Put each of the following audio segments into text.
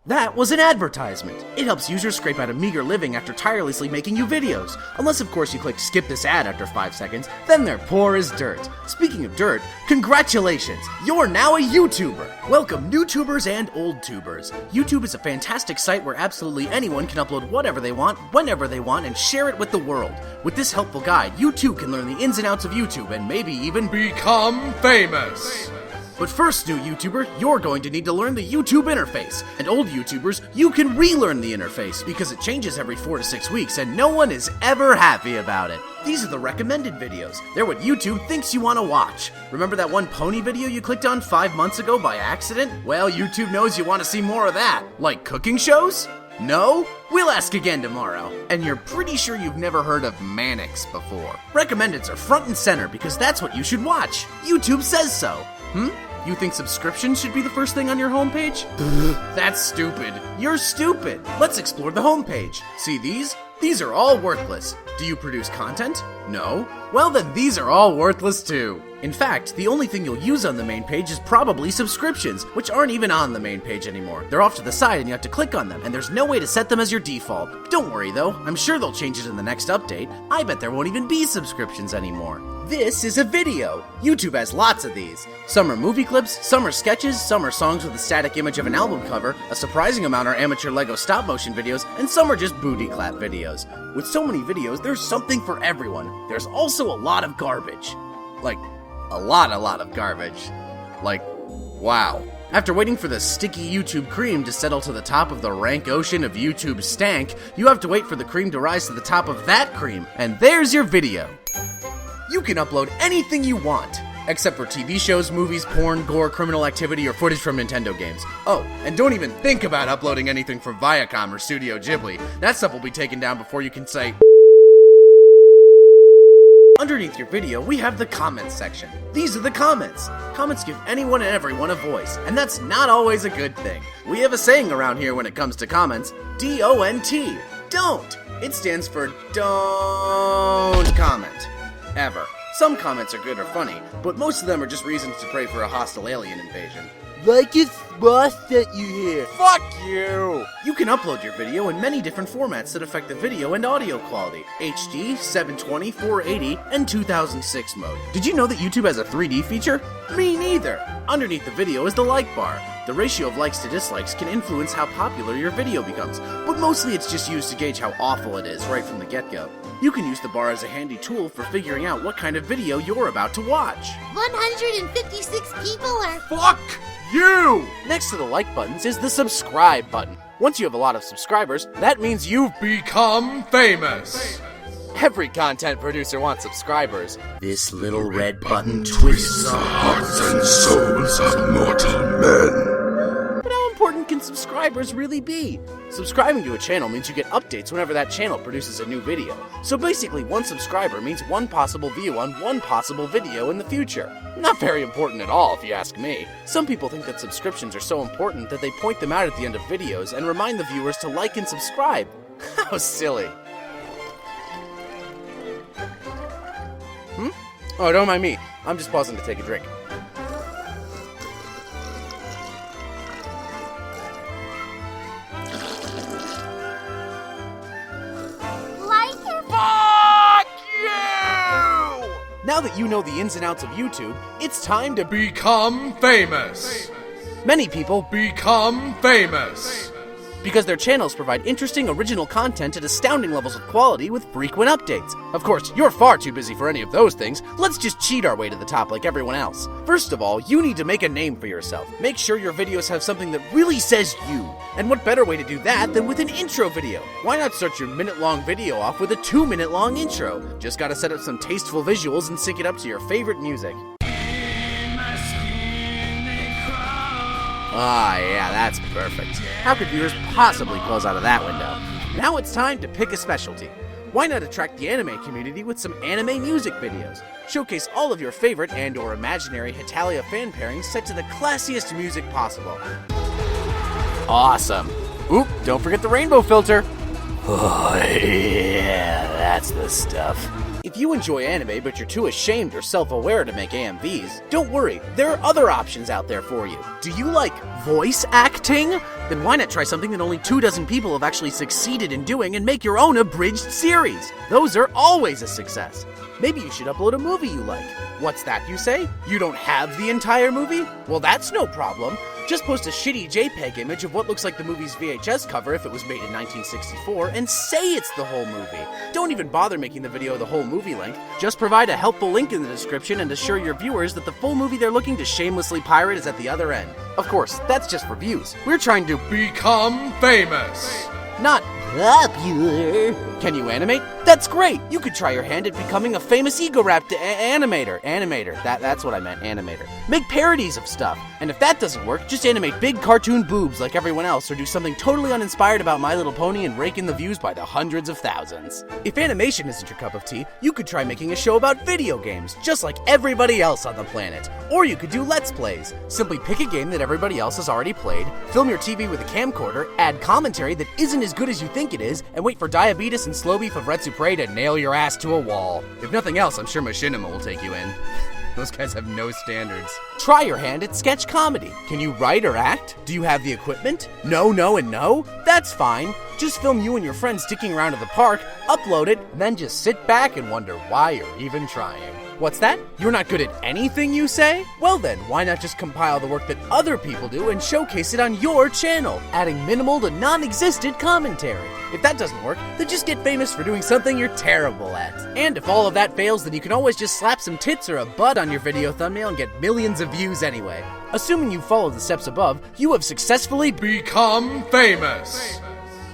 That was an advertisement. It helps users scrape out a meager living after tirelessly making you videos. Unless of course you click skip this ad after 5 seconds, then they're poor as dirt. Speaking of dirt, congratulations! You're now a YouTuber! Welcome new tubers and old tubers. YouTube is a fantastic site where absolutely anyone can upload whatever they want, whenever they want, and share it with the world. With this helpful guide, you too can learn the ins and outs of YouTube and maybe even become famous! But first, new YouTuber, you're going to need to learn the YouTube interface. And old YouTubers, you can relearn the interface because it changes every 4 to 6 weeks and no one is ever happy about it. These are the recommended videos. They're what YouTube thinks you want to watch. Remember that one pony video you clicked on 5 months ago by accident? Well, YouTube knows you want to see more of that. Like cooking shows? No? We'll ask again tomorrow. And you're pretty sure you've never heard of Mannix before. Recommendeds are front and center because that's what you should watch. YouTube says so. You think subscriptions should be the first thing on your homepage? That's stupid. You're stupid. Let's explore the homepage. See these? These are all worthless. Do you produce content? No? Well then these are all worthless too. In fact, the only thing you'll use on the main page is probably subscriptions, which aren't even on the main page anymore. They're off to the side and you have to click on them, and there's no way to set them as your default. Don't worry though, I'm sure they'll change it in the next update. I bet there won't even be subscriptions anymore. This is a video. YouTube has lots of these. Some are movie clips, some are sketches, some are songs with a static image of an album cover, a surprising amount are amateur Lego stop motion videos, and some are just booty clap videos. With so many videos, there's something for everyone. There's also a lot of garbage. Like, a lot of garbage. Like, wow. After waiting for the sticky YouTube cream to settle to the top of the rank ocean of YouTube stank, you have to wait for the cream to rise to the top of that cream, and there's your video. You can upload anything you want, except for TV shows, movies, porn, gore, criminal activity, or footage from Nintendo games. Oh, and don't even think about uploading anything from Viacom or Studio Ghibli. That stuff will be taken down before you can say... Underneath your video, we have the comments section. These are the comments. Comments give anyone and everyone a voice, and that's not always a good thing. We have a saying around here when it comes to comments, D-O-N-T, don't. It stands for don't comment. Ever. Some comments are good or funny, but most of them are just reasons to pray for a hostile alien invasion. Like it's boss sent you here. Fuck you! You can upload your video in many different formats that affect the video and audio quality. HD, 720, 480, and 2006 mode. Did you know that YouTube has a 3D feature? Me neither! Underneath the video is the like bar. The ratio of likes to dislikes can influence how popular your video becomes, but mostly it's just used to gauge how awful it is right from the get-go. You can use the bar as a handy tool for figuring out what kind of video you're about to watch. 156 people are... Fuck you! Next to the like buttons is the subscribe button. Once you have a lot of subscribers, that means you've become famous. Every content producer wants subscribers. This little red button twists the hearts and souls of mortal men. But how important can subscribers really be? Subscribing to a channel means you get updates whenever that channel produces a new video. So basically, one subscriber means one possible view on one possible video in the future. Not very important at all, if you ask me. Some people think that subscriptions are so important that they point them out at the end of videos and remind the viewers to like and subscribe. How silly. Oh, don't mind me. I'm just pausing to take a drink. Fuck you! Now that you know the ins and outs of YouTube, it's time to become famous. Many people become famous because their channels provide interesting, original content at astounding levels of quality with frequent updates. Of course, you're far too busy for any of those things. Let's just cheat our way to the top like everyone else. First of all, you need to make a name for yourself. Make sure your videos have something that really says you. And what better way to do that than with an intro video? Why not start your minute-long video off with a 2-minute-long intro? Just gotta set up some tasteful visuals and sync it up to your favorite music. Ah, yeah, that's perfect. How could viewers possibly close out of that window? Now it's time to pick a specialty. Why not attract the anime community with some anime music videos? Showcase all of your favorite and or imaginary Hitalia fan pairings set to the classiest music possible. Awesome. Oop, don't forget the rainbow filter. Oh, yeah, that's the stuff. If you enjoy anime but you're too ashamed or self-aware to make AMVs, don't worry, there are other options out there for you. Do you like voice acting? Then why not try something that only 24 people have actually succeeded in doing and make your own abridged series? Those are always a success. Maybe you should upload a movie you like. What's that, you say? You don't have the entire movie? Well, that's no problem. Just post a shitty JPEG image of what looks like the movie's VHS cover if it was made in 1964 and say it's the whole movie. Don't even bother making the video the whole movie length. Just provide a helpful link in the description and assure your viewers that the full movie they're looking to shamelessly pirate is at the other end. Of course, that's just for views. We're trying to Become famous. not popular. Can you animate? That's great! You could try your hand at becoming a famous ego-wrapped animator. That's what I meant, animator. Make parodies of stuff. And if that doesn't work, just animate big cartoon boobs like everyone else, or do something totally uninspired about My Little Pony and rake in the views by the hundreds of thousands. If animation isn't your cup of tea, you could try making a show about video games, just like everybody else on the planet. Or you could do Let's Plays. Simply pick a game that everybody else has already played, film your TV with a camcorder, add commentary that isn't as good as you think it is, and wait for Diabetes and Slow Beef of Retsu Prey to nail your ass to a wall. If nothing else, I'm sure Machinima will take you in. Those guys have no standards. Try your hand at sketch comedy. Can you write or act? Do you have the equipment? No, and no? That's fine. Just film you and your friends sticking around at the park, upload it, and then just sit back and wonder why you're even trying. What's that? You're not good at anything, you say? Well then, why not just compile the work that other people do and showcase it on your channel, adding minimal to non-existent commentary? If that doesn't work, then just get famous for doing something you're terrible at. And if all of that fails, then you can always just slap some tits or a butt on your video thumbnail and get millions of views anyway. Assuming you follow the steps above, you have successfully Become famous.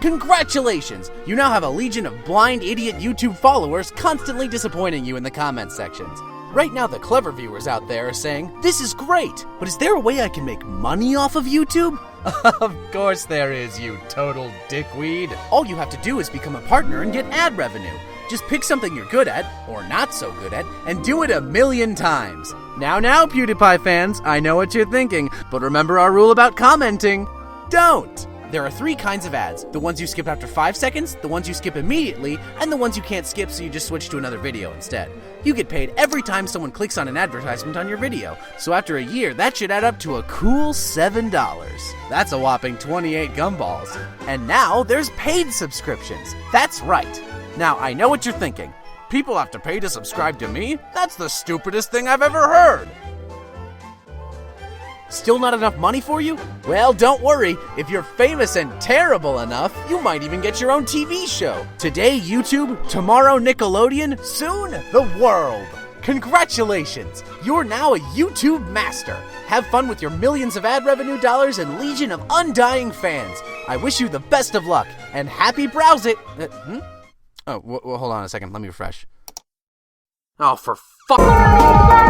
Congratulations! You now have a legion of blind idiot YouTube followers constantly disappointing you in the comment sections. Right now the clever viewers out there are saying, "This is great, but is there a way I can make money off of YouTube?" Of course there is, you total dickweed. All you have to do is become a partner and get ad revenue. Just pick something you're good at, or not so good at, and do it 1,000,000 times. Now, PewDiePie fans, I know what you're thinking, but remember our rule about commenting. Don't! There are 3 kinds of ads. The ones you skip after 5 seconds, the ones you skip immediately, and the ones you can't skip so you just switch to another video instead. You get paid every time someone clicks on an advertisement on your video, so after a year, that should add up to a cool $7. That's a whopping 28 gumballs. And now there's paid subscriptions. That's right. Now, I know what you're thinking. People have to pay to subscribe to me? That's the stupidest thing I've ever heard. Still not enough money for you? Well, don't worry. If you're famous and terrible enough, you might even get your own TV show. Today, YouTube. Tomorrow, Nickelodeon. Soon, the world. Congratulations! You're now a YouTube master. Have fun with your millions of ad revenue dollars and legion of undying fans. I wish you the best of luck, and happy browse it. Oh, hold on a second. Let me refresh. Oh, for fuck.